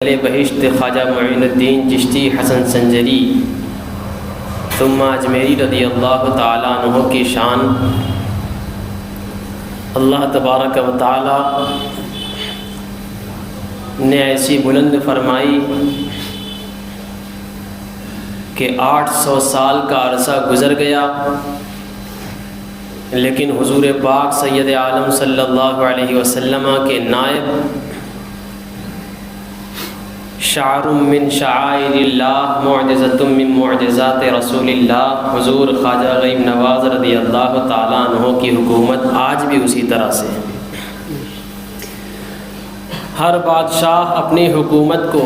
بہشت خواجہ معین الدین چشتی حسن سنجری ثم اجمیری رضی اللہ تعالیٰ عنہ کی شان اللہ تبارک و تعالی نے ایسی بلند فرمائی کہ 800 سال کا عرصہ گزر گیا، لیکن حضور پاک سید عالم صلی اللہ علیہ وسلم کے نائب شعر من شعائر اللہ معجزۃ من معجزات رسول اللہ حضور خواجہ غیب نواز رضی اللہ تعالیٰ عنہ کی حکومت آج بھی اسی طرح سے ہے۔ ہر بادشاہ اپنی حکومت کو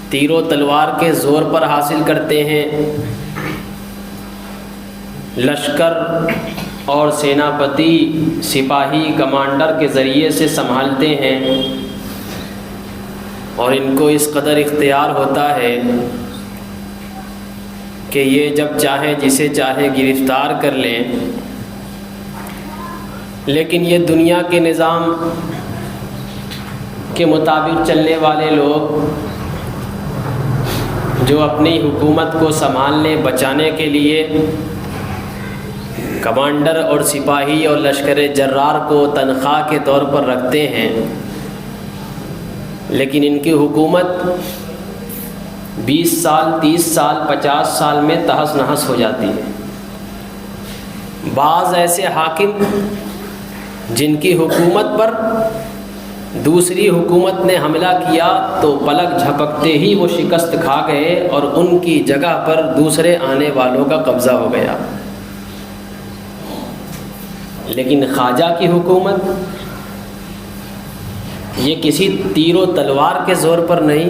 تیر و تلوار کے زور پر حاصل کرتے ہیں، لشکر اور سیناپتی سپاہی کمانڈر کے ذریعے سے سنبھالتے ہیں، اور ان کو اس قدر اختیار ہوتا ہے کہ یہ جب چاہے جسے چاہے گرفتار کر لیں۔ لیکن یہ دنیا کے نظام کے مطابق چلنے والے لوگ جو اپنی حکومت کو سنبھالنے بچانے کے لیے کمانڈر اور سپاہی اور لشکر جرار کو تنخواہ کے طور پر رکھتے ہیں، لیکن ان کی حکومت 20 سال 30 سال 50 سال میں تہس نہس ہو جاتی ہے۔ بعض ایسے حاکم جن کی حکومت پر دوسری حکومت نے حملہ کیا تو پلک جھپکتے ہی وہ شکست کھا گئے اور ان کی جگہ پر دوسرے آنے والوں کا قبضہ ہو گیا۔ لیکن خواجہ کی حکومت یہ کسی تیر و تلوار کے زور پر نہیں،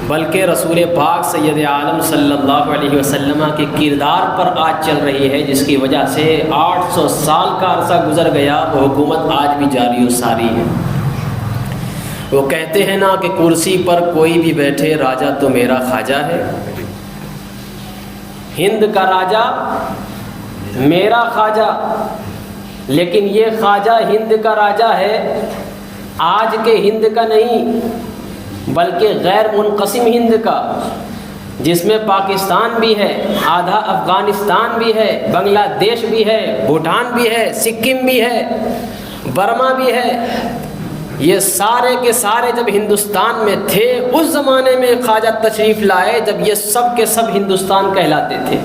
بلکہ رسول پاک سید عالم صلی اللہ علیہ وسلم کے کردار پر آج چل رہی ہے، جس کی وجہ سے 800 سال کا عرصہ گزر گیا، وہ حکومت آج بھی جاری و ساری ہے۔ وہ کہتے ہیں نا کہ کرسی پر کوئی بھی بیٹھے راجا تو میرا خواجہ ہے، ہند کا راجا میرا خواجہ، لیکن یہ خواجہ ہند کا راجا ہے، آج کے ہند کا نہیں بلکہ غیر منقسم ہند کا، جس میں پاکستان بھی ہے، آدھا افغانستان بھی ہے، بنگلہ دیش بھی ہے، بھوٹان بھی ہے، سکم بھی ہے، برما بھی ہے۔ یہ سارے کے سارے جب ہندوستان میں تھے، اس زمانے میں خواجہ تشریف لائے جب یہ سب کے سب ہندوستان کہلاتے تھے،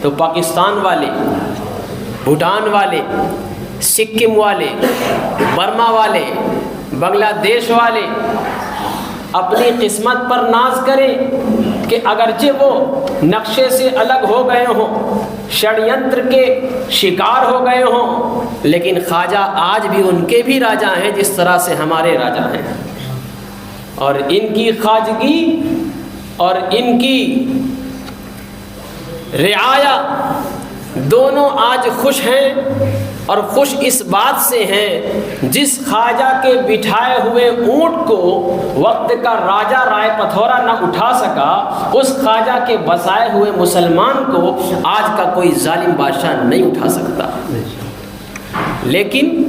تو پاکستان والے، بھوٹان والے، سکم والے، برما والے، بنگلہ دیش والے اپنی قسمت پر ناز کریں کہ اگرچہ وہ نقشے سے الگ ہو گئے ہوں، شڑینتر کے شکار ہو گئے ہوں، لیکن خواجہ آج بھی ان کے بھی راجا ہیں جس طرح سے ہمارے راجا ہیں، اور ان کی خواجگی اور ان کی رعایا دونوں آج خوش ہیں، اور خوش اس بات سے ہیں جس خواجہ کے بٹھائے ہوئے اونٹ کو وقت کا راجا رائے پتھورا نہ اٹھا سکا، اس خواجہ کے بسائے ہوئے مسلمان کو آج کا کوئی ظالم بادشاہ نہیں اٹھا سکتا۔ لیکن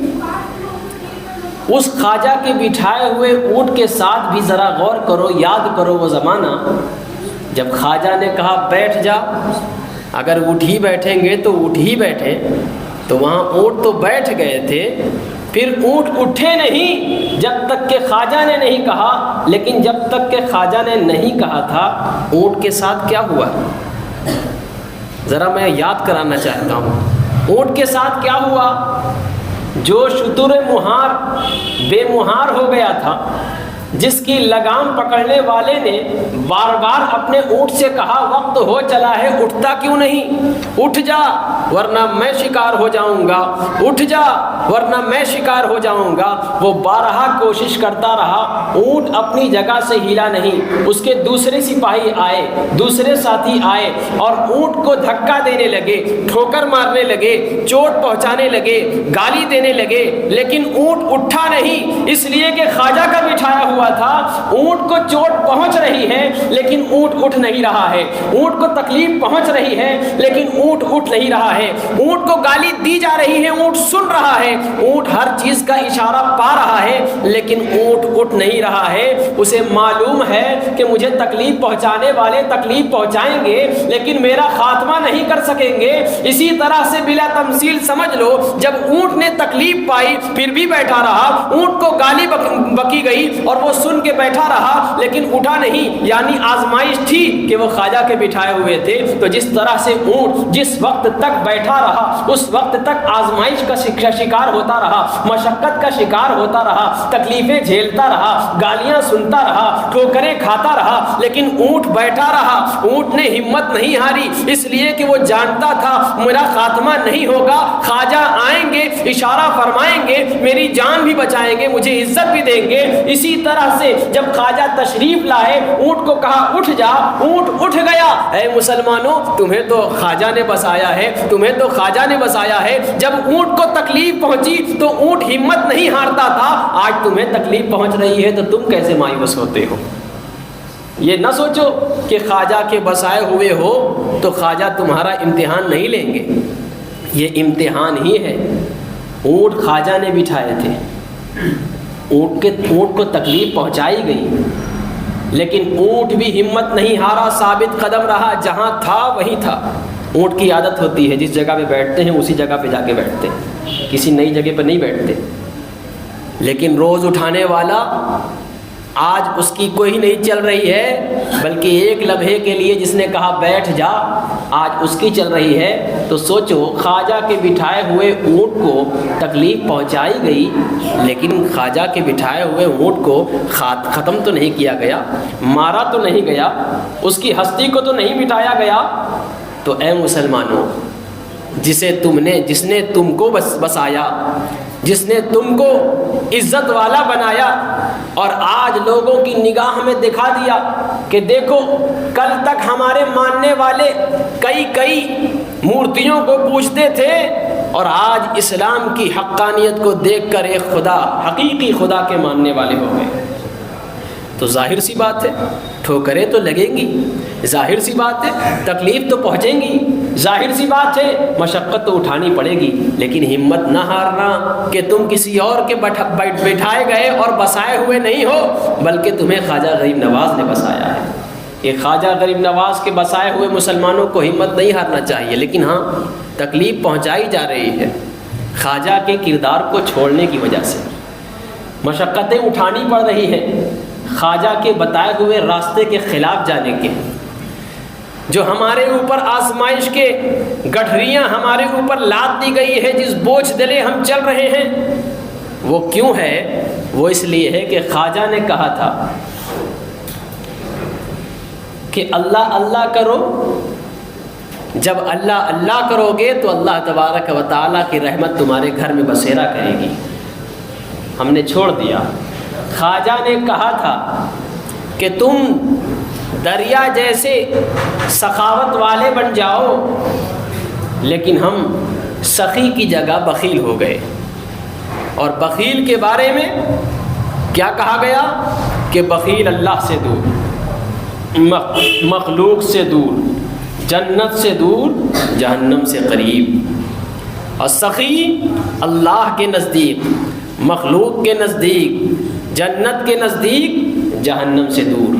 اس خواجہ کے بٹھائے ہوئے اونٹ کے ساتھ بھی ذرا غور کرو، یاد کرو وہ زمانہ جب خواجہ نے کہا بیٹھ جا، اگر اٹھ ہی بیٹھیں گے تو اٹھ ہی بیٹھیں، تو وہاں اونٹ تو بیٹھ گئے تھے، پھر اونٹ اٹھے نہیں جب تک کہ خواجہ نے نہیں کہا، لیکن جب تک کہ خواجہ نے نہیں کہا تھا اونٹ کے ساتھ کیا ہوا، ذرا میں یاد کرانا چاہتا ہوں۔ اونٹ کے ساتھ کیا ہوا؟ جو شتر مہار بے مہار ہو گیا تھا، جس کی لگام پکڑنے والے نے بار بار اپنے اونٹ سے کہا وقت ہو چلا ہے، اٹھتا کیوں نہیں؟ اٹھ جا ورنہ میں شکار ہو جاؤں گا، اٹھ جا ورنہ میں شکار ہو جاؤں گا۔ وہ بارہا کوشش کرتا رہا، اونٹ اپنی جگہ سے ہلا نہیں۔ اس کے دوسرے سپاہی آئے، دوسرے ساتھی آئے اور اونٹ کو دھکا دینے لگے، ٹھوکر مارنے لگے، چوٹ پہنچانے لگے، گالی دینے لگے، لیکن اونٹ اٹھا نہیں، اس لیے کہ خواجہ کا بٹھایا ہوا ہوا تھا، اونٹ کو چوٹ پہنچ رہی ہے لیکن اونٹ اٹھ نہیں رہا ہے، اونٹ کو تکلیف پہنچ رہی ہے لیکن اونٹ اٹھ نہیں رہا ہے، اونٹ کو گالی دی جا رہی ہے، اونٹ سن رہا ہے، اونٹ ہر چیز کا اشارہ پا رہا ہے لیکن اونٹ اٹھ نہیں رہا ہے۔ اسے معلوم ہے کہ مجھے تکلیف پہنچانے والے تکلیف پہنچائیں گے لیکن میرا خاتمہ نہیں کر سکیں گے۔ اسی طرح سے بلا تمثیل سمجھ لو، جب اونٹ نے تکلیف پائی پھر بھی بیٹھا رہا، اونٹ کو گالی بکی گئی اور وہ سن کے بیٹھا رہا لیکن اٹھا نہیں، یعنی آزمائش تھی کہ وہ خواجہ کے بٹھائے ہوئے تھے۔ تو جس طرح سے اونٹ جس وقت تک بیٹھا رہا اس وقت تک آزمائش کا شکار ہوتا رہا، مشقت کا شکار ہوتا رہا، تکلیفیں جھیلتا رہا، گالیاں سنتا رہا، ٹھوکریں کھاتا رہا، لیکن اونٹ بیٹھا رہا۔ اونٹ نے ہمت نہیں ہاری، اس لیے کہ وہ جانتا تھا میرا خاتمہ نہیں ہوگا، خواجہ آئیں گے، اشارہ فرمائیں گے، میری جان بھی بچائیں گے، مجھے عزت بھی دیں گے۔ اسی طرح سے جب خواجہ تشریف لائے، اونٹ کو کہا اٹھ جا، اونٹ اٹھ گیا۔ اے مسلمانوں، تمہیں تو خواجہ نے بسایا ہے، تمہیں تو خواجہ نے بسایا ہے۔ جب اونٹ کو تکلیف پہنچی تو اونٹ ہمت نہیں ہارتا تھا، آج تمہیں تکلیف پہنچ رہی ہے تو تم کیسے مایوس ہوتے ہو؟ یہ نہ سوچو کہ خواجہ کے بسائے ہوئے ہو تو خواجہ تمہارا امتحان نہیں لیں گے، یہ امتحان ہی ہے۔ اونٹ خواجہ نے بٹھائے تھے، اونٹ کو تکلیف پہنچائی گئی لیکن اونٹ بھی ہمت نہیں ہارا، ثابت قدم رہا، جہاں تھا وہیں تھا۔ اونٹ کی عادت ہوتی ہے جس جگہ پہ بیٹھتے ہیں اسی جگہ پہ جا کے بیٹھتے ہیں، کسی نئی جگہ پہ نہیں بیٹھتے۔ لیکن روز اٹھانے والا آج اس کی کوئی نہیں چل رہی ہے، بلکہ ایک لمحے کے لیے جس نے کہا بیٹھ جا آج اس کی چل رہی ہے۔ تو سوچو، خواجہ کے بٹھائے ہوئے اونٹ کو تکلیف پہنچائی گئی لیکن خواجہ کے بٹھائے ہوئے اونٹ کو ختم تو نہیں کیا گیا، مارا تو نہیں گیا، اس کی ہستی کو تو نہیں مٹایا گیا۔ تو اے مسلمانوں، جس نے تم کو بسایا، جس نے تم کو عزت والا بنایا اور آج لوگوں کی نگاہ میں دکھا دیا کہ دیکھو کل تک ہمارے ماننے والے کئی مورتیوں کو پوجتے تھے اور آج اسلام کی حقانیت کو دیکھ کر ایک خدا، حقیقی خدا کے ماننے والے ہو گئے۔ تو ظاہر سی بات ہے ٹھوکریں تو لگیں گی، ظاہر سی بات ہے تکلیف تو پہنچیں گی، ظاہر سی بات ہے مشقت تو اٹھانی پڑے گی، لیکن ہمت نہ ہارنا کہ تم کسی اور کے بیٹھائے گئے اور بسائے ہوئے نہیں ہو، بلکہ تمہیں خواجہ غریب نواز نے بسایا ہے۔ یہ خواجہ غریب نواز کے بسائے ہوئے مسلمانوں کو ہمت نہیں ہارنا چاہیے، لیکن ہاں تکلیف پہنچائی جا رہی ہے خواجہ کے کردار کو چھوڑنے کی وجہ سے، مشقتیں اٹھانی پڑ رہی ہے خواجہ کے بتائے ہوئے راستے کے خلاف جانے کے۔ جو ہمارے اوپر آزمائش کے گٹھریاں ہمارے اوپر لاد دی گئی ہے، جس بوجھ دلے ہم چل رہے ہیں، وہ کیوں ہے؟ وہ اس لیے ہے کہ خواجہ نے کہا تھا کہ اللہ اللہ کرو، جب اللہ اللہ کرو گے تو اللہ تبارک و تعالیٰ کی رحمت تمہارے گھر میں بسیرا کرے گی۔ ہم نے چھوڑ دیا۔ خواجہ نے کہا تھا کہ تم دریا جیسے سخاوت والے بن جاؤ، لیکن ہم سخی کی جگہ بخیل ہو گئے۔ اور بخیل کے بارے میں کیا کہا گیا کہ بخیل اللہ سے دور، مخلوق سے دور، جنت سے دور، جہنم سے قریب۔ اور سخی اللہ کے نزدیک، مخلوق کے نزدیک، جنت کے نزدیک، جہنم سے دور۔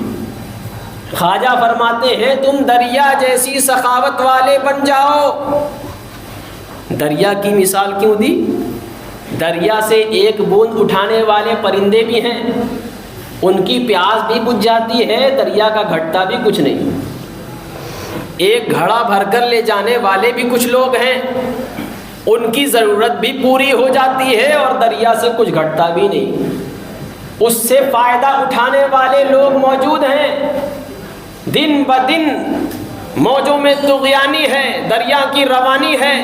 خواجہ فرماتے ہیں تم دریا جیسی سخاوت والے بن جاؤ۔ دریا کی مثال کیوں دی؟ دریا سے ایک بوند اٹھانے والے پرندے بھی ہیں، ان کی پیاس بھی بجھ جاتی ہے، دریا کا گھٹتا بھی کچھ نہیں۔ ایک گھڑا بھر کر لے جانے والے بھی کچھ لوگ ہیں، ان کی ضرورت بھی پوری ہو جاتی ہے اور دریا سے کچھ گھٹتا بھی نہیں۔ اس سے فائدہ اٹھانے والے لوگ موجود ہیں، دن بدن موجوں میں طغیانی ہے، دریا کی روانی ہے،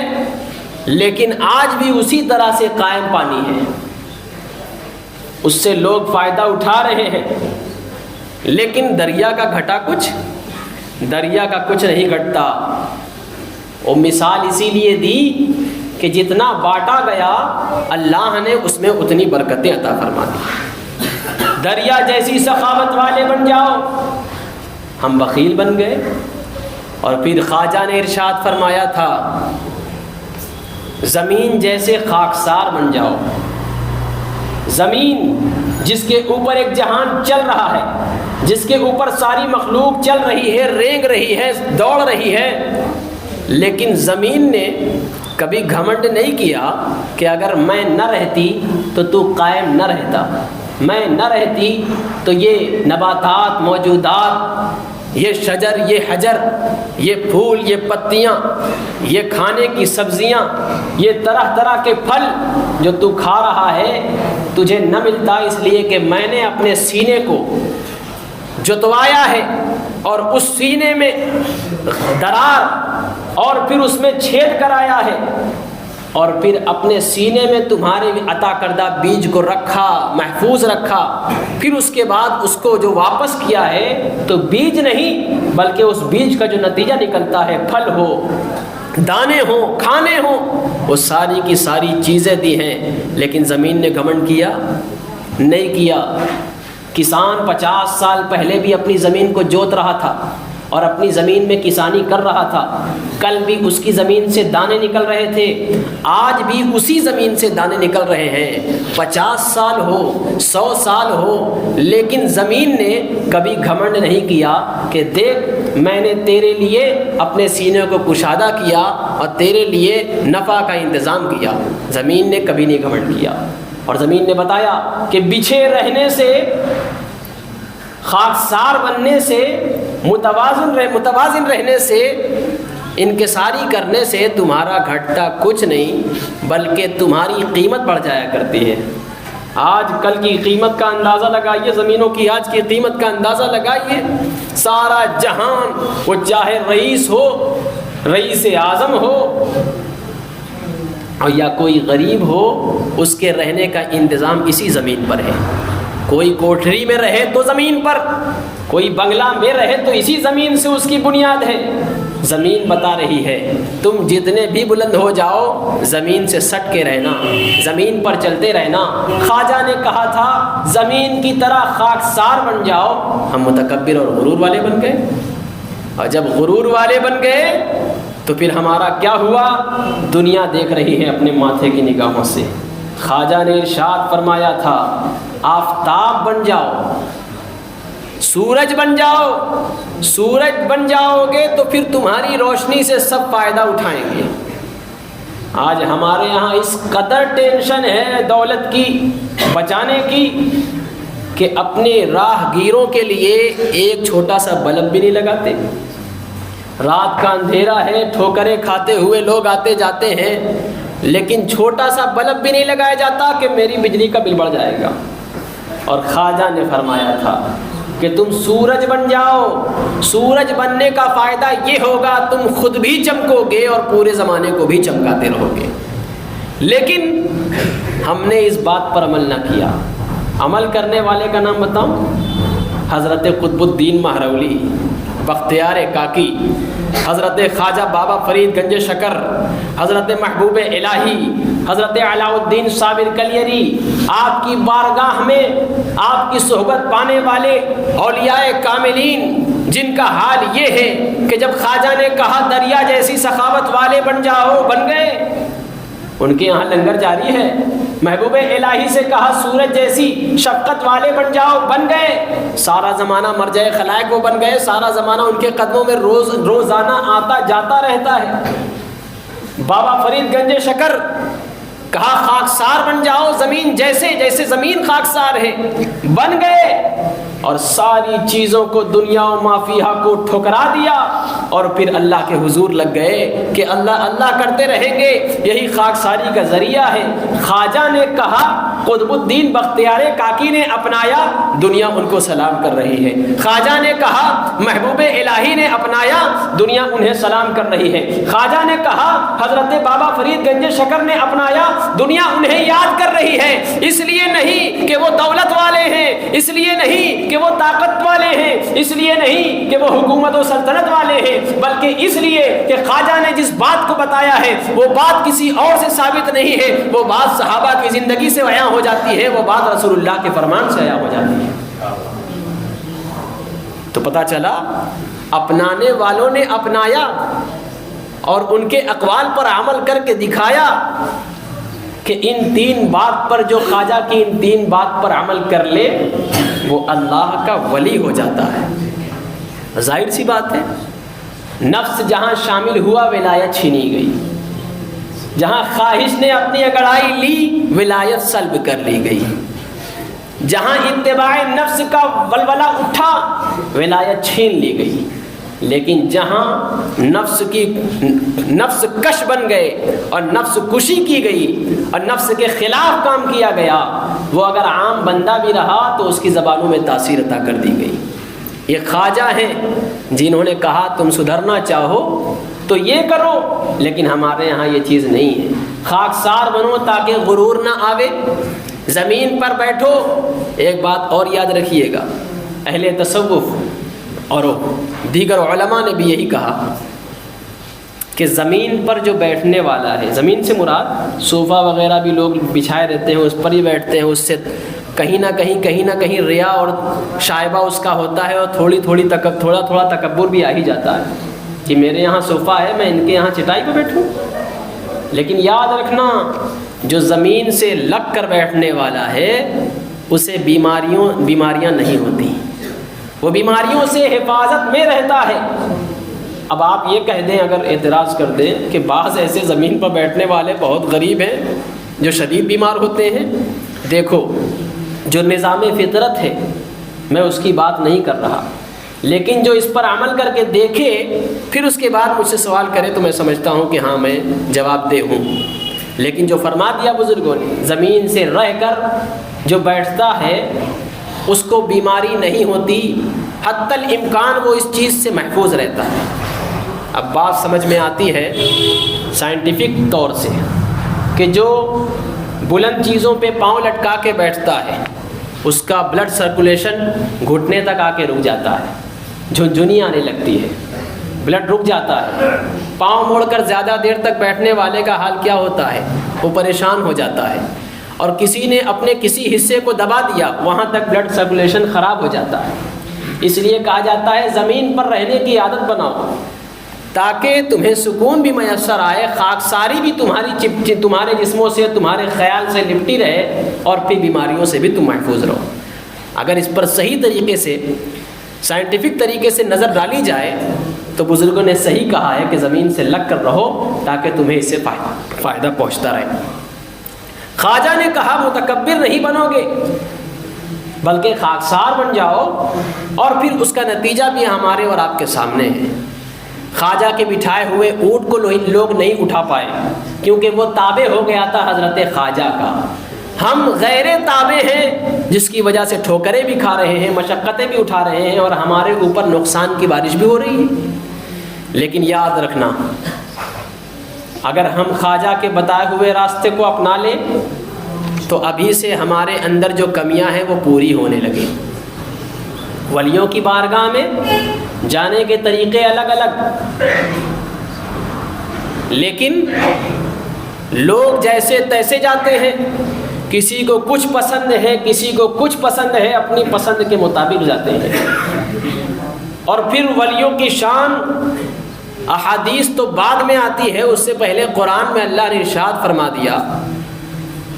لیکن آج بھی اسی طرح سے قائم پانی ہے، اس سے لوگ فائدہ اٹھا رہے ہیں، لیکن دریا کا گھٹا کچھ، دریا کا کچھ نہیں گھٹتا۔ وہ مثال اسی لیے دی کہ جتنا بانٹا گیا اللہ نے اس میں اتنی برکتیں عطا فرما دی۔ دریا جیسی سخاوت والے بن جاؤ، ہم بخیل بن گئے۔ اور پھر خواجہ نے ارشاد فرمایا تھا زمین جیسے خاکسار بن جاؤ، زمین جس کے اوپر ایک جہان چل رہا ہے، جس کے اوپر ساری مخلوق چل رہی ہے، رینگ رہی ہے، دوڑ رہی ہے، لیکن زمین نے کبھی گھمنڈ نہیں کیا کہ اگر میں نہ رہتی تو تو قائم نہ رہتا، میں نہ رہتی تو یہ نباتات، موجودات، یہ شجر، یہ حجر، یہ پھول، یہ پتیاں، یہ کھانے کی سبزیاں، یہ طرح طرح کے پھل جو تو کھا رہا ہے تجھے نہ ملتا، اس لیے کہ میں نے اپنے سینے کو جتوایا ہے اور اس سینے میں درار اور پھر اس میں چھید کرایا ہے اور پھر اپنے سینے میں تمہارے عطا کردہ بیج کو رکھا، محفوظ رکھا، پھر اس کے بعد اس کو جو واپس کیا ہے تو بیج نہیں بلکہ اس بیج کا جو نتیجہ نکلتا ہے، پھل ہو، دانے ہوں، کھانے ہوں، وہ ساری کی ساری چیزیں دی ہیں، لیکن زمین نے گھمنڈ کیا نہیں کیا۔ کسان 50 سال پہلے بھی اپنی زمین کو جوت رہا تھا اور اپنی زمین میں کسانی کر رہا تھا، کل بھی اس کی زمین سے دانے نکل رہے تھے، آج بھی اسی زمین سے دانے نکل رہے ہیں، 50 سال ہو، 100 سال ہو، لیکن زمین نے کبھی گھمنڈ نہیں کیا کہ دیکھ میں نے تیرے لیے اپنے سینے کو کشادہ کیا اور تیرے لیے نفع کا انتظام کیا۔ زمین نے کبھی نہیں گھمنڈ کیا، اور زمین نے بتایا کہ بچھے رہنے سے، خاکسار بننے سے، متوازن رہنے سے، انکساری کرنے سے تمہارا گھٹتا کچھ نہیں بلکہ تمہاری قیمت بڑھ جایا کرتی ہے۔ آج کل کی قیمت کا اندازہ لگائیے، زمینوں کی آج کی قیمت کا اندازہ لگائیے، سارا جہان وہ چاہے رئیس ہو، رئیس اعظم ہو اور یا کوئی غریب ہو، اس کے رہنے کا انتظام اسی زمین پر ہے۔ کوئی کوٹھری میں رہے تو زمین پر، کوئی بنگلہ میں رہے تو اسی زمین سے اس کی بنیاد ہے۔ زمین بتا رہی ہے تم جتنے بھی بلند ہو جاؤ زمین سے سٹ کے رہنا، زمین پر چلتے رہنا۔ خواجہ نے کہا تھا زمین کی طرح خاکسار بن جاؤ، ہم متکبر اور غرور والے بن گئے، اور جب غرور والے بن گئے تو پھر ہمارا کیا ہوا؟ دنیا دیکھ رہی ہے اپنے ماتھے کی نگاہوں سے۔ خواجہ نے ارشاد فرمایا تھا آفتاب بن جاؤ، سورج بن جاؤ، سورج بن جاؤ گے تو پھر تمہاری روشنی سے سب فائدہ اٹھائیں گے۔ آج ہمارے یہاں اس قدر ٹینشن ہے دولت کی، بچانے کی، کہ اپنے راہ گیروں کے لیے ایک چھوٹا سا بلب بھی نہیں لگاتے۔ رات کا اندھیرا ہے، ٹھوکریں کھاتے ہوئے لوگ آتے جاتے ہیں، لیکن چھوٹا سا بلب بھی نہیں لگایا جاتا کہ میری بجلی کا بل بڑھ جائے گا۔ اور خواجہ نے فرمایا تھا کہ تم سورج بن جاؤ، سورج بننے کا فائدہ یہ ہوگا تم خود بھی چمکو گے اور پورے زمانے کو بھی چمکاتے رہو گے۔ لیکن ہم نے اس بات پر عمل نہ کیا۔ عمل کرنے والے کا نام بتاؤں؟ حضرت قطب الدین مہرولی، بختیار کاکی، حضرت خواجہ بابا فرید گنج شکر، حضرت محبوب الہی، حضرت علاء الدین صابر کلیری، آپ کی بارگاہ میں آپ کی صحبت پانے والے اولیاء کاملین، جن کا حال یہ ہے کہ جب خواجہ نے کہا دریا جیسی سخاوت والے بن جاؤ، بن گئے۔ ان کے یہاں لنگر جاری ہے۔ محبوب الہی سے کہا سورج جیسی شفقت والے بن جاؤ، بن گئے۔ سارا زمانہ مرجع خلائق وہ بن گئے، سارا زمانہ ان کے قدموں میں روزانہ آتا جاتا رہتا ہے۔ بابا فرید گنج شکر کہا خاکسار بن جاؤ، زمین جیسے زمین خاکسار ہے، بن گئے، اور ساری چیزوں کو دنیا و ما فیہا کو ٹھکرا دیا اور پھر اللہ کے حضور لگ گئے کہ اللہ اللہ کرتے رہیں گے، یہی خاکساری کا ذریعہ ہے۔ خواجہ نے کہا، قطب الدین بختیار کاکی نے اپنایا، دنیا ان کو سلام کر رہی ہے۔ خواجہ نے کہا، محبوب الہی نے اپنایا، دنیا انہیں سلام کر رہی ہے۔ خواجہ نے کہا، حضرت بابا فرید گنج شکر نے اپنایا، دنیا انہیں یاد کر رہی ہے۔ اس لیے نہیں کہ وہ دولت والے ہیں، اس لیے نہیں کہ وہ طاقت والے ہیں، اس لیے نہیں کہ وہ حکومت و سلطنت والے ہیں، بلکہ اس لیے کہ خواجہ نے جس بات کو بتایا ہے وہ بات کسی اور سے ثابت نہیں ہے، وہ بات صحابہ کی زندگی سے بیان ہو جاتی ہے وہ بات رسول اللہ کے فرمان سے عیاں ہو جاتی ہے۔ تو پتہ چلا اپنانے والوں نے اپنایا اور ان کے اقوال پر عمل کر کے دکھایا کہ ان 3 بات پر، جو خواجہ کی ان 3 بات پر عمل کر لے وہ اللہ کا ولی ہو جاتا ہے۔ ظاہر سی بات ہے، نفس جہاں شامل ہوا ولایت چھینی گئی، جہاں خواہش نے اپنی اگڑائی لی ولایت سلب کر لی گئی، جہاں اتباع نفس کا ولولہ اٹھا ولایت چھین لی گئی۔ لیکن جہاں نفس کش بن گئے اور نفس کشی کی گئی اور نفس کے خلاف کام کیا گیا، وہ اگر عام بندہ بھی رہا تو اس کی زبانوں میں تاثیر عطا کر دی گئی۔ یہ خواجہ ہیں جنہوں نے کہا تم سدھرنا چاہو تو یہ کرو، لیکن ہمارے یہاں یہ چیز نہیں ہے۔ خاکسار بنو تاکہ غرور نہ آوے، زمین پر بیٹھو۔ ایک بات اور یاد رکھیے گا، اہل تصوف اور دیگر علماء نے بھی یہی کہا کہ زمین پر جو بیٹھنے والا ہے، زمین سے مراد صوفہ وغیرہ بھی لوگ بچھائے رہتے ہیں، اس پر ہی بیٹھتے ہیں، اس سے کہیں نہ کہیں ریا اور شائبہ اس کا ہوتا ہے، اور تھوڑا تھوڑا تکبر بھی آ ہی جاتا ہے کہ میرے یہاں صوفہ ہے، میں ان کے یہاں چٹائی پہ بیٹھوں۔ لیکن یاد رکھنا، جو زمین سے لگ کر بیٹھنے والا ہے اسے بیماریاں نہیں ہوتی، وہ بیماریوں سے حفاظت میں رہتا ہے۔ اب آپ یہ کہہ دیں، اگر اعتراض کر دیں کہ بعض ایسے زمین پر بیٹھنے والے بہت غریب ہیں جو شدید بیمار ہوتے ہیں، دیکھو جو نظام فطرت ہے میں اس کی بات نہیں کر رہا، لیکن جو اس پر عمل کر کے دیکھے پھر اس کے بعد مجھ سے سوال کرے تو میں سمجھتا ہوں کہ ہاں میں جواب دہ ہوں۔ لیکن جو فرما دیا بزرگوں نے، زمین سے رہ کر جو بیٹھتا ہے اس کو بیماری نہیں ہوتی، حتی الامکان وہ اس چیز سے محفوظ رہتا ہے۔ اب بات سمجھ میں آتی ہے سائنٹیفک طور سے کہ جو بلند چیزوں پہ پاؤں لٹکا کے بیٹھتا ہے اس کا بلڈ سرکولیشن گھٹنے تک آ کے رک جاتا ہے، جھنجھنی آنے لگتی ہے، بلڈ رک جاتا ہے۔ پاؤں موڑ کر زیادہ دیر تک بیٹھنے والے کا حال کیا ہوتا ہے؟ وہ پریشان ہو جاتا ہے، اور کسی نے اپنے کسی حصے کو دبا دیا وہاں تک بلڈ سرکولیشن خراب ہو جاتا ہے۔ اس لیے کہا جاتا ہے زمین پر رہنے کی عادت بناؤ تاکہ تمہیں سکون بھی میسر آئے، خاکساری بھی تمہارے جسموں سے، تمہارے خیال سے لپٹی رہے، اور پھر بیماریوں سے بھی تم محفوظ رہو۔ اگر اس پر صحیح طریقے سے، سائنٹیفک طریقے سے نظر ڈالی جائے تو بزرگوں نے صحیح کہا ہے کہ زمین سے لگ کر رہو تاکہ تمہیں اس سے فائدہ پہنچتا رہے۔ خواجہ نے کہا متکبر نہیں بنو گے بلکہ خاکسار بن جاؤ، اور پھر اس کا نتیجہ بھی ہمارے اور آپ کے سامنے ہے۔ خواجہ کے بٹھائے ہوئے اونٹ کو لوگ نہیں اٹھا پائے کیونکہ وہ تابع ہو گیا تھا حضرت خواجہ کا۔ ہم غیر تابع ہیں جس کی وجہ سے ٹھوکریں بھی کھا رہے ہیں، مشقتیں بھی اٹھا رہے ہیں، اور ہمارے اوپر نقصان کی بارش بھی ہو رہی ہے۔ لیکن یاد رکھنا، اگر ہم خواجہ کے بتائے ہوئے راستے کو اپنا لیں تو ابھی سے ہمارے اندر جو کمیاں ہیں وہ پوری ہونے لگیں۔ ولیوں کی بارگاہ میں جانے کے طریقے الگ الگ، لیکن لوگ جیسے تیسے جاتے ہیں، کسی کو کچھ پسند ہے، کسی کو کچھ پسند ہے، اپنی پسند کے مطابق جاتے ہیں۔ اور پھر ولیوں کی شان احادیث تو بعد میں آتی ہے، اس سے پہلے قرآن میں اللہ نے ارشاد فرما دیا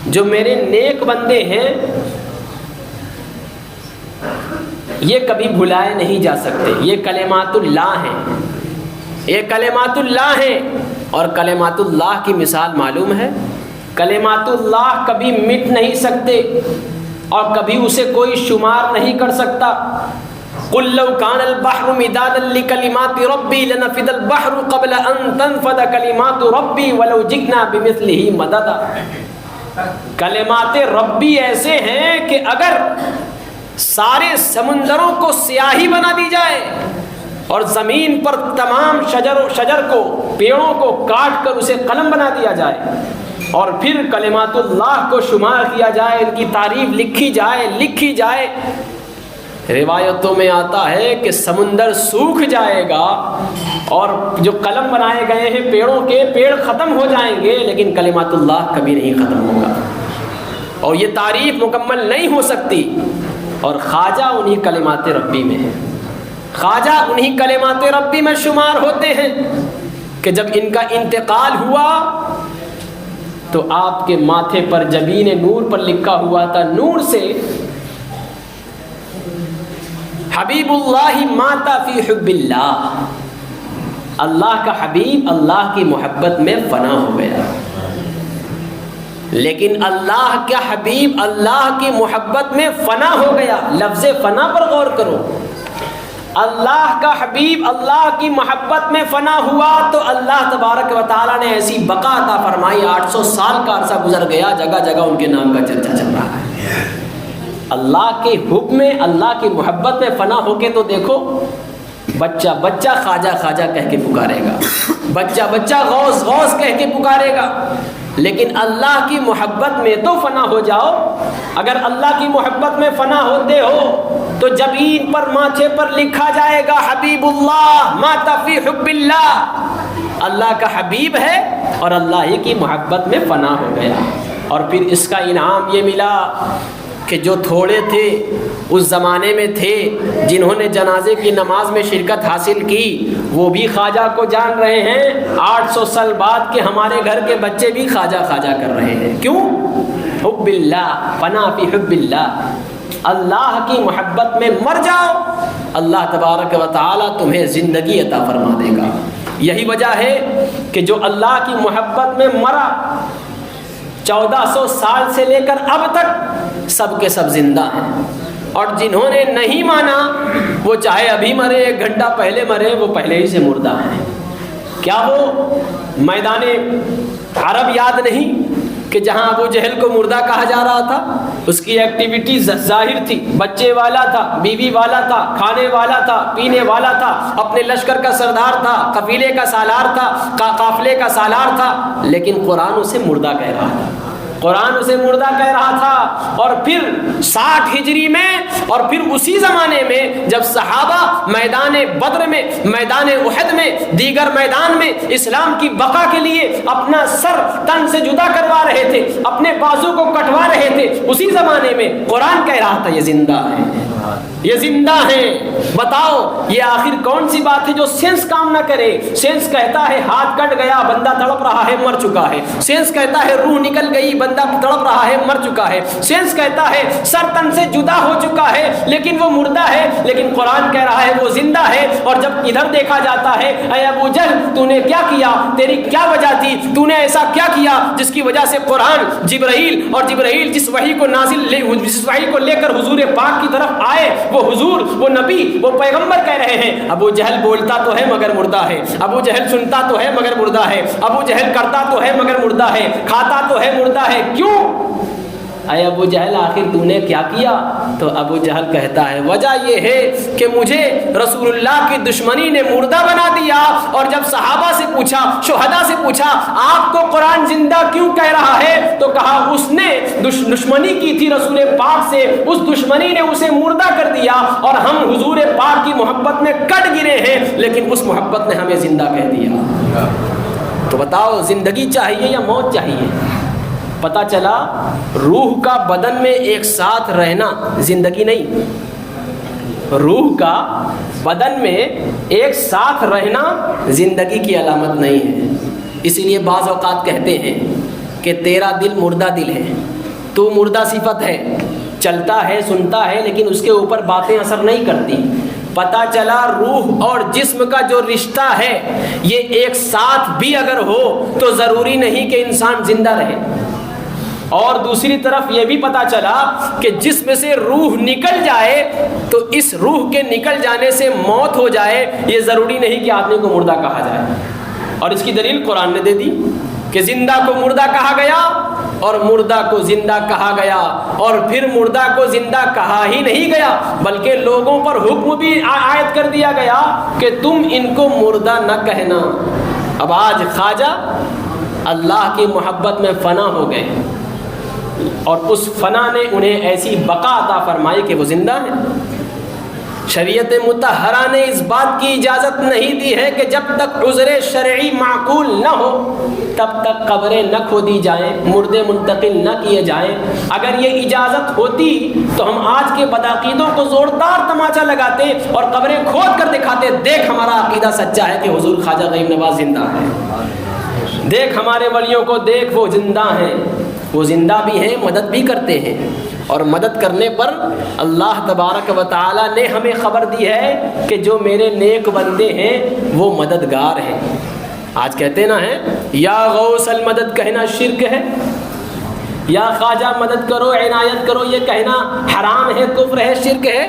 جو میرے نیک بندے ہیں یہ کبھی بھلائے نہیں جا سکتے، یہ کلمات اللہ ہیں، یہ کلمات اللہ ہیں، اور کلمات اللہ کی مثال معلوم ہے، کلمات اللہ کبھی مٹ نہیں سکتے اور کبھی اسے کوئی شمار نہیں کر سکتا۔ قل لو كان البحر مدادا لكلمات ربي لنفد البحر قبل ان تنفد كلمات ربي ولو جئنا بمثله مددا۔ کلمات ربی ایسے ہیں کہ اگر سارے سمندروں کو سیاہی بنا دی جائے اور زمین پر تمام شجر کو، پیڑوں کو کاٹ کر اسے قلم بنا دیا جائے اور پھر کلمات اللہ کو شمار کیا جائے، ان کی تعریف لکھی جائے، روایتوں میں آتا ہے کہ سمندر سوکھ جائے گا اور جو قلم بنائے گئے ہیں پیڑوں کے، پیڑ ختم ہو جائیں گے، لیکن کلمات اللہ کبھی نہیں ختم ہوگا۔ اور یہ تعریف مکمل نہیں ہو سکتی، اور خواجہ انہی کلمات ربی میں ہے، خواجہ انہی کلمات ربی میں شمار ہوتے ہیں کہ جب ان کا انتقال ہوا تو آپ کے ماتھے پر جبین نور پر لکھا ہوا تھا، نور سے حبیب اللہ ماتا فی حب اللہ، اللہ کا حبیب اللہ کی محبت میں فنا ہو گیا۔ لیکن اللہ کا حبیب اللہ کی محبت میں فنا ہو گیا، لفظ فنا پر غور کرو، اللہ کا حبیب اللہ کی محبت میں فنا ہوا تو اللہ تبارک و تعالیٰ نے ایسی بقا عطا فرمائی، 800 سال کا عرصہ گزر گیا، جگہ جگہ ان کے نام کا چرچا چل رہا ہے۔ اللہ کے حکم میں، اللہ کی محبت میں فنا ہو کے تو دیکھو، بچہ بچہ خواجہ خواجہ کہہ کے پکارے گا، بچہ بچہ غوث غوث کہہ کے پکارے گا، لیکن اللہ کی محبت میں تو فنا ہو جاؤ۔ اگر اللہ کی محبت میں فنا ہوتے ہو تو جبین پر ماتھے پر لکھا جائے گا حبیب اللہ ماتا فی حب اللہ، اللہ کا حبیب ہے اور اللہ ہی کی محبت میں فنا ہو گیا۔ اور پھر اس کا انعام یہ ملا کہ جو تھوڑے تھے اس زمانے میں تھے جنہوں نے جنازے کی نماز میں شرکت حاصل کی، وہ بھی خواجہ کو جان رہے ہیں۔ 800 سال بعد کے ہمارے گھر کے بچے بھی خواجہ خواجہ کر رہے ہیں۔ کیوں؟ حب اللہ، فنا فی حب اللہ، اللہ کی محبت میں مر جاؤ، اللہ تبارک و تعالی تمہیں زندگی عطا فرما دے گا۔ یہی وجہ ہے کہ جو اللہ کی محبت میں مرا 1400 سال سے لے کر اب تک سب کے سب زندہ ہیں، اور جنہوں نے نہیں مانا وہ چاہے ابھی مرے، 1 گھنٹہ پہلے مرے، وہ پہلے ہی سے مردہ ہیں۔ کیا وہ میدان عرب یاد نہیں کہ جہاں ابو جہل کو مردہ کہا جا رہا تھا؟ اس کی ایکٹیویٹی ظاہر تھی، بچے والا تھا، بیوی والا تھا، کھانے والا تھا، پینے والا تھا، اپنے لشکر کا سردار تھا، قبیلے کا سالار تھا، قافلے کا سالار تھا، لیکن قرآن اسے مردہ کہہ رہا تھا، قرآن اسے مردہ کہہ رہا تھا۔ اور پھر 60 ہجری میں، اور پھر اسی زمانے میں جب صحابہ میدان بدر میں، میدان احد میں، دیگر میدان میں اسلام کی بقا کے لیے اپنا سر تن سے جدا کروا رہے تھے، اپنے بازو کو کٹوا رہے تھے، اسی زمانے میں قرآن کہہ رہا تھا یہ زندہ ہے، یہ زندہ ہیں۔ بتاؤ یہ آخر کون سی بات ہے جو سینس کام نہ کرے؟ سینس کہتا ہے ہاتھ کٹ گیا، بندہ تڑپ رہا ہے، مر چکا ہے۔ سینس کہتا ہے روح نکل گئی، بندہ تڑپ رہا ہے، مر چکا ہے۔ سینس کہتا ہے سر تن سے جدا ہو چکا ہے لیکن وہ مردہ ہے، لیکن قرآن کہہ رہا ہے وہ زندہ ہے۔ اور جب ادھر دیکھا جاتا ہے، اے ابو جہل تو نے کیا کیا، تیری کیا وجہ تھی، تو نے ایسا کیا کیا جس کی وجہ سے قرآن جبرائیل جس وحی کو لے کر حضور پاک کی طرف آئے، وہ حضور، وہ نبی، وہ پیغمبر کہہ رہے ہیں ابو جہل بولتا تو ہے مگر مردہ ہے، ابو جہل سنتا تو ہے مگر مردہ ہے، ابو جہل کرتا تو ہے مگر مردہ ہے، کھاتا تو ہے مردہ ہے۔ کیوں؟ اے ابو جہل آخر تو نے کیا کیا؟ تو ابو جہل کہتا ہے وجہ یہ ہے کہ مجھے رسول اللہ کی دشمنی نے مردہ بنا دیا، اور جب صحابہ سے پوچھا، شہداء سے پوچھا آپ کو قرآن زندہ کیوں کہہ رہا ہے، تو کہا اس نے دشمنی کی تھی رسول پاک سے، اس دشمنی نے اسے مردہ کر دیا، اور ہم حضور پاک کی محبت میں کٹ گرے ہیں، لیکن اس محبت نے ہمیں زندہ کہہ دیا۔ تو بتاؤ زندگی چاہیے یا موت چاہیے؟ پتہ چلا روح کا بدن میں ایک ساتھ رہنا زندگی نہیں، روح کا بدن میں ایک ساتھ رہنا زندگی کی علامت نہیں ہے۔ اسی لیے بعض اوقات کہتے ہیں کہ تیرا دل مردہ دل ہے، تو مردہ صفت ہے، چلتا ہے، سنتا ہے، لیکن اس کے اوپر باتیں اثر نہیں کرتی۔ پتہ چلا روح اور جسم کا جو رشتہ ہے یہ ایک ساتھ بھی اگر ہو تو ضروری نہیں کہ انسان زندہ رہے۔ اور دوسری طرف یہ بھی پتہ چلا کہ جسم سے روح نکل جائے تو اس روح کے نکل جانے سے موت ہو جائے، یہ ضروری نہیں کہ آدمی کو مردہ کہا جائے۔ اور اس کی دلیل قرآن نے دے دی کہ زندہ کو مردہ کہا گیا اور مردہ کو زندہ کہا گیا، اور پھر مردہ کو زندہ کہا ہی نہیں گیا بلکہ لوگوں پر حکم بھی عائد کر دیا گیا کہ تم ان کو مردہ نہ کہنا۔ اب آج خواجہ اللہ کی محبت میں فنا ہو گئے، اور اس فنا نے انہیں ایسی بقا عطا فرمائی کہ وہ زندہ ہیں۔ شریعت مطہرہ نے اس بات کی اجازت نہیں دی ہے کہ جب تک عذر شرعی معقول نہ ہو تب تک قبریں نہ کھودی جائیں، مردے منتقل نہ کیے جائیں۔ اگر یہ اجازت ہوتی تو ہم آج کے بدعقیدوں کو زوردار تماچا لگاتے اور قبریں کھود کر دکھاتے، دیکھ ہمارا عقیدہ سچا ہے کہ حضور خواجہ غریب نواز زندہ ہے، دیکھ ہمارے ولیوں کو، دیکھ وہ زندہ ہیں، وہ زندہ بھی ہیں، مدد بھی کرتے ہیں۔ اور مدد کرنے پر اللہ تبارک و تعالی نے ہمیں خبر دی ہے کہ جو میرے نیک بندے ہیں وہ مددگار ہیں۔ آج کہتے نا ہے یا غوث المدد کہنا شرک ہے، یا خواجہ مدد کرو عنایت کرو یہ کہنا حرام ہے، کفر ہے، شرک ہے۔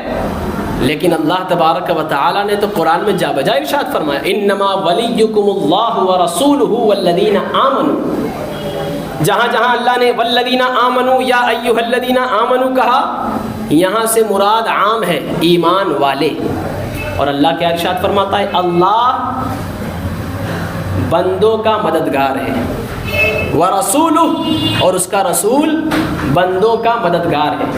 لیکن اللہ تبارک و تعالی نے تو قرآن میں جا بجا ارشاد فرمایا انما ولیکم اللہ ورسولہ والذین آمنوا۔ جہاں جہاں اللہ نے والذین آمنوا یا ایھا الذین آمنوا کہا، یہاں سے مراد عام ہے ایمان والے۔ اور اللہ کیا ارشاد فرماتا ہے؟ اللہ بندوں کا مددگار ہے، ورسولہ، اور اس کا رسول بندوں کا مددگار ہے،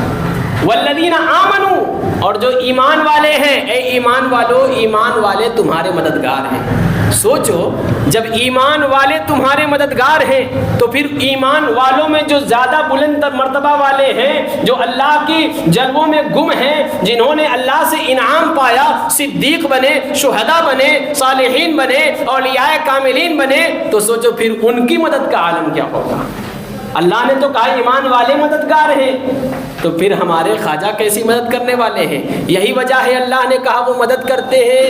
والذین آمنوا، اور جو ایمان والے ہیں، اے ایمان والو، ایمان والے تمہارے مددگار ہیں۔ سوچو جب ایمان والے تمہارے مددگار ہیں تو پھر ایمان والوں میں جو زیادہ بلند مرتبہ والے ہیں، جو اللہ کی جلووں میں گم ہیں، جنہوں نے اللہ سے انعام پایا، صدیق بنے، شہداء بنے، صالحین بنے، اولیاء کاملین بنے، تو سوچو پھر ان کی مدد کا عالم کیا ہوگا۔ اللہ نے تو کہا ایمان والے مددگار ہیں، تو پھر ہمارے خواجہ کیسی مدد کرنے والے ہیں؟ یہی وجہ ہے اللہ نے کہا وہ مدد کرتے ہیں،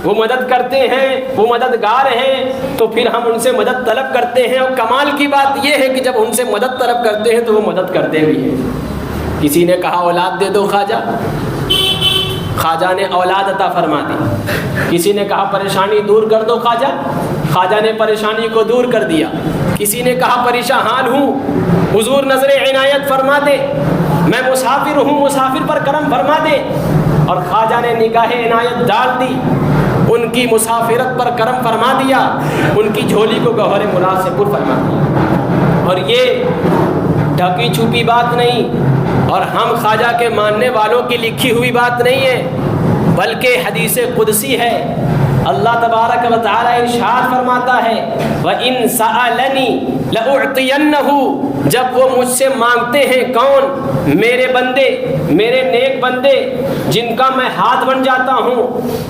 وہ مدد کرتے ہیں، وہ مددگار ہیں، تو پھر ہم ان سے مدد طلب کرتے ہیں۔ اور کمال کی بات یہ ہے کہ جب ان سے مدد طلب کرتے ہیں تو وہ مدد کرتے بھی ہیں۔ کسی نے کہا اولاد دے دو خواجہ، خواجہ نے اولاد عطا فرما دی۔ کسی نے کہا پریشانی دور کر دو خواجہ، خواجہ نے پریشانی کو دور کر دیا۔ کسی نے کہا پریشان ہوں، حضور نظر عنایت فرما دے، میں مسافر ہوں، مسافر پر کرم فرما دے، اور خواجہ نے نگاہ عنایت ڈال دی، ان کی مسافرت پر کرم فرما دیا، ان کی جھولی کو گوہر مراد سے پر فرما دیا۔ اور یہ ڈھکی چھپی بات نہیں، اور ہم خواجہ کے ماننے والوں کی لکھی ہوئی بات نہیں ہے، بلکہ حدیث قدسی ہے۔ اللہ تبارک و تعالی ارشاد فرماتا ہے وَإِن سَأَلَنِي لَأُعْطِيَنَّهُ، جب وہ مجھ سے مانگتے ہیں، کون؟ میرے بندے، میرے نیک بندے جن کا میں ہاتھ بن جاتا ہوں،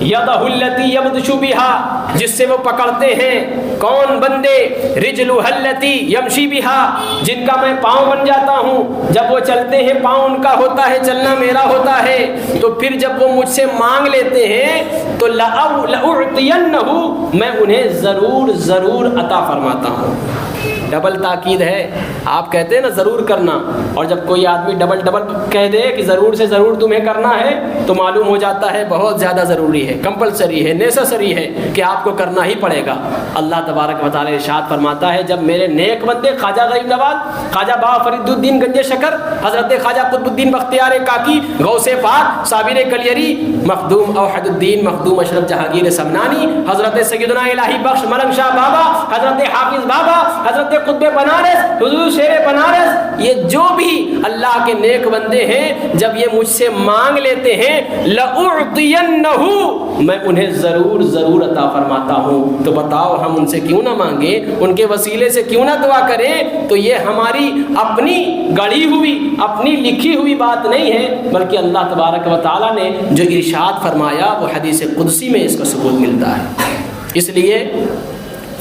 يَدَهُ الَّتِي يَبْطِشُ بِهَا، جس سے وہ پکڑتے ہیں، کون بندے؟ رِجْلُهَا الَّتِي يَمْشِي بِهَا، جن کا میں پاؤں بن جاتا ہوں، جب وہ چلتے ہیں پاؤں ان کا ہوتا ہے، چلنا میرا ہوتا ہے۔ تو پھر جب وہ مجھ سے مانگ لیتے ہیں تو لَأُعْطِيَنَّهُ، میں انہیں ضرور ضرور عطا فرماتا ہوں۔ ڈبل تاکید ہے، آپ کہتے ہیں نا ضرور کرنا، اور جب کوئی آدمی ڈبل ڈبل کہہ دے کہ ضرور سے ضرور تمہیں کرنا ہے تو معلوم ہو جاتا ہے بہت زیادہ ضروری ہے، کمپلسری ہے، نیسسری ہے کہ آپ کو کرنا ہی پڑے گا۔ اللہ تبارک و تعالی ارشاد فرماتا ہے جب میرے نیک بندے خواجہ غریب نواز، خواجہ بابا فرید الدین گنج شکر، حضرت خواجہ قطب الدین بختیار کاکی، غوث پاک، صابر کلیری، مخدوم اوحد الدین، مخدوم اشرف جہانگیر سمنانی، حضرت سیدنا الہی بخش ملنگ شاہ بابا، حضرت حافظ بابا، حضرت قطب بنارس، حضور شیر بنارس، یہ جو بھی اللہ کے نیک بندے ہیں جب یہ مجھ سے مانگ لیتے ہیں لَأُعْطِيَنَّهُ، میں انہیں ضرور ضرور عطا فرماتا ہوں۔ تو بتاؤ ہم ان سے کیوں نہ مانگیں، ان کے وسیلے سے کیوں نہ دعا کریں؟ تو یہ ہماری اپنی گڑھی ہوئی، اپنی لکھی ہوئی بات نہیں ہے، بلکہ اللہ تبارک و تعالیٰ نے جو ارشاد فرمایا وہ حدیث قدسی میں اس کا ثبوت ملتا ہے۔ اس لیے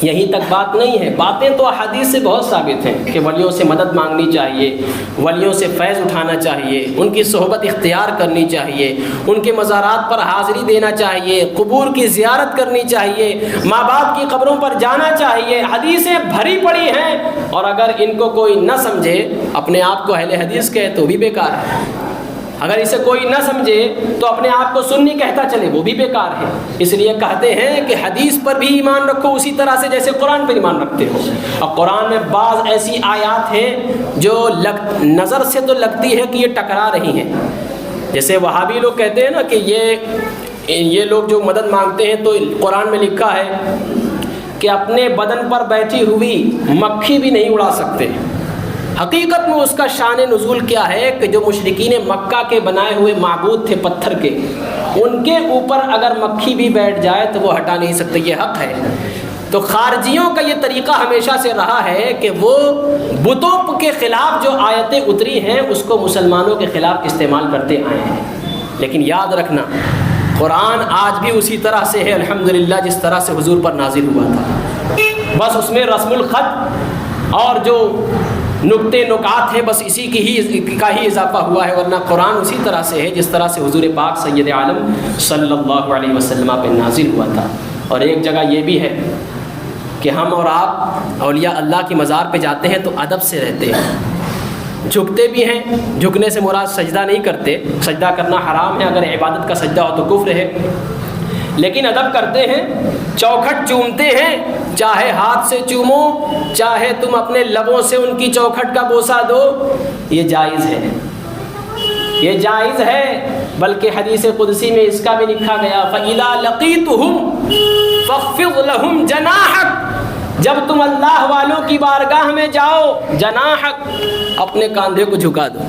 یہیں تک بات نہیں ہے، باتیں تو حدیث سے بہت ثابت ہیں کہ ولیوں سے مدد مانگنی چاہیے، ولیوں سے فیض اٹھانا چاہیے، ان کی صحبت اختیار کرنی چاہیے، ان کے مزارات پر حاضری دینا چاہیے، قبور کی زیارت کرنی چاہیے، ماں باپ کی قبروں پر جانا چاہیے۔ حدیثیں بھری پڑی ہیں، اور اگر ان کو کوئی نہ سمجھے، اپنے آپ کو اہل حدیث کہے تو بھی بیکار ہے۔ اگر اسے کوئی نہ سمجھے تو اپنے آپ کو سنی کہتا چلے، وہ بھی بیکار ہے۔ اس لیے کہتے ہیں کہ حدیث پر بھی ایمان رکھو اسی طرح سے جیسے قرآن پر ایمان رکھتے ہو۔ اور قرآن میں بعض ایسی آیات ہیں جو نظر سے تو لگتی ہے کہ یہ ٹکرا رہی ہیں، جیسے وہابی لوگ کہتے ہیں نا کہ یہ لوگ جو مدد مانگتے ہیں، تو قرآن میں لکھا ہے کہ اپنے بدن پر بیٹھی ہوئی مکھی بھی نہیں اڑا سکتے، حقیقت میں اس کا شان نزول کیا ہے کہ جو مشرکین مکہ کے بنائے ہوئے معبود تھے پتھر کے، ان کے اوپر اگر مکھی بھی بیٹھ جائے تو وہ ہٹا نہیں سکتے، یہ حق ہے۔ تو خارجیوں کا یہ طریقہ ہمیشہ سے رہا ہے کہ وہ بتوں کے خلاف جو آیتیں اتری ہیں اس کو مسلمانوں کے خلاف استعمال کرتے آئے ہیں۔ لیکن یاد رکھنا قرآن آج بھی اسی طرح سے ہے الحمدللہ جس طرح سے حضور پر نازل ہوا تھا، بس اس میں رسم الخط اور جو نقطے نکات ہیں بس اسی کا ہی اضافہ ہوا ہے، ورنہ قرآن اسی طرح سے ہے جس طرح سے حضور پاک سید عالم صلی اللہ علیہ وسلم پہ نازل ہوا تھا۔ اور ایک جگہ یہ بھی ہے کہ ہم اور آپ اولیاء اللہ کی مزار پہ جاتے ہیں تو ادب سے رہتے ہیں، جھکتے بھی ہیں، جھکنے سے مراد سجدہ نہیں کرتے، سجدہ کرنا حرام ہے، اگر عبادت کا سجدہ ہو تو کفر ہے، لیکن ادب کرتے ہیں، چوکھٹ چومتے ہیں، چاہے ہاتھ سے چومو چاہے تم اپنے لبوں سے ان کی چوکھٹ کا بوسہ دو، یہ جائز ہے، یہ جائز ہے۔ بلکہ حدیث قدسی میں اس کا بھی لکھا گیا فَإِذَا لَقِيتُهُمْ فَاخْفِضْ لَهُمْ جَنَاحَكَ، جب تم اللہ والوں کی بارگاہ میں جاؤ جناحک اپنے کاندھے کو جھکا دو،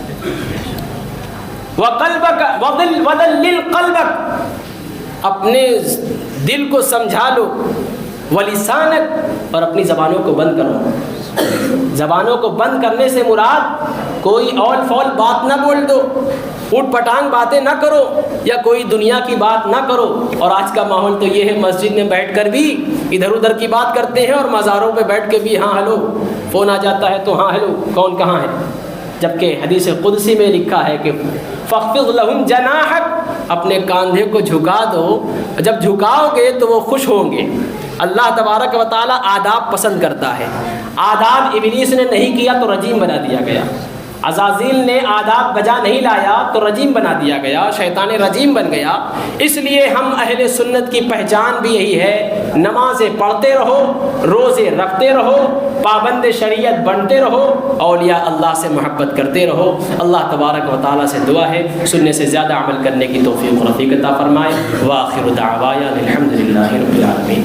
وَقَلْبَكَ وَذَلِّلْ قَلْبَكَ اپنے دل کو سمجھا لو، وَلِسَانَكَ اور اپنی زبانوں کو بند کرو۔ زبانوں کو بند کرنے سے مراد کوئی اول فول بات نہ بول دو، اوٹ پٹانگ باتیں نہ کرو، یا کوئی دنیا کی بات نہ کرو۔ اور آج کا ماحول تو یہ ہے مسجد میں بیٹھ کر بھی ادھر ادھر کی بات کرتے ہیں، اور مزاروں پہ بیٹھ کے بھی ہاں ہلو، فون آ جاتا ہے تو ہاں ہلو، کون کہاں ہے، جبکہ حدیث قدسی میں لکھا ہے کہ فَاخْفِضْ لَهُمْ جَنَاحَكَ اپنے کاندھے کو جھکا دو، جب جھکاؤ گے تو وہ خوش ہوں گے۔ اللہ تبارک و تعالیٰ آداب پسند کرتا ہے، آداب ابلیس نے نہیں کیا تو رجیم بنا دیا گیا، عزازیل نے آداب بجا نہیں لایا تو رجیم بنا دیا گیا، شیطان رجیم بن گیا۔ اس لیے ہم اہل سنت کی پہچان بھی یہی ہے، نمازیں پڑھتے رہو، روزے رکھتے رہو، پابند شریعت بنتے رہو، اولیاء اللہ سے محبت کرتے رہو۔ اللہ تبارک و تعالیٰ سے دعا ہے سننے سے زیادہ عمل کرنے کی توفیق و رفیق عطا فرمائے۔ وآخر دعوانا الحمد للہ رب العالمین۔